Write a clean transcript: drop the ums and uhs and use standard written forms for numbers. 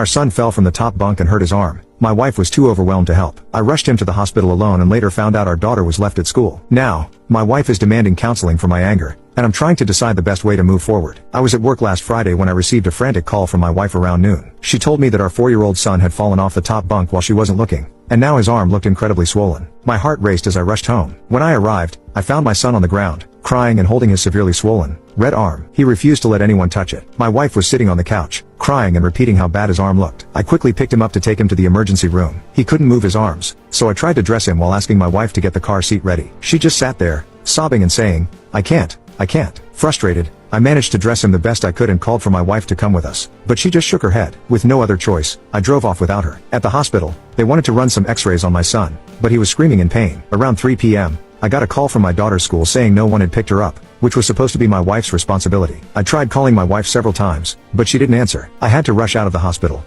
Our son fell from the top bunk and hurt his arm. My wife was too overwhelmed to help. I rushed him to the hospital alone and later found out our daughter was left at school. Now, my wife is demanding counseling for my anger, and I'm trying to decide the best way to move forward. I was at work last Friday when I received a frantic call from my wife around noon. She told me that our 4-year-old son had fallen off the top bunk while she wasn't looking, and now his arm looked incredibly swollen. My heart raced as I rushed home. When I arrived, I found my son on the ground, crying and holding his severely swollen, red arm. He refused to let anyone touch it. My wife was sitting on the couch, crying and repeating how bad his arm looked. I quickly picked him up to take him to the emergency room. He couldn't move his arms, so I tried to dress him while asking my wife to get the car seat ready. She just sat there, sobbing and saying, I can't. Frustrated, I managed to dress him the best I could and called for my wife to come with us, but she just shook her head. With no other choice, I drove off without her. At the hospital, they wanted to run some x-rays on my son, but he was screaming in pain. Around 3 p.m., I got a call from my daughter's school saying no one had picked her up, which was supposed to be my wife's responsibility. I tried calling my wife several times, but she didn't answer. I had to rush out of the hospital.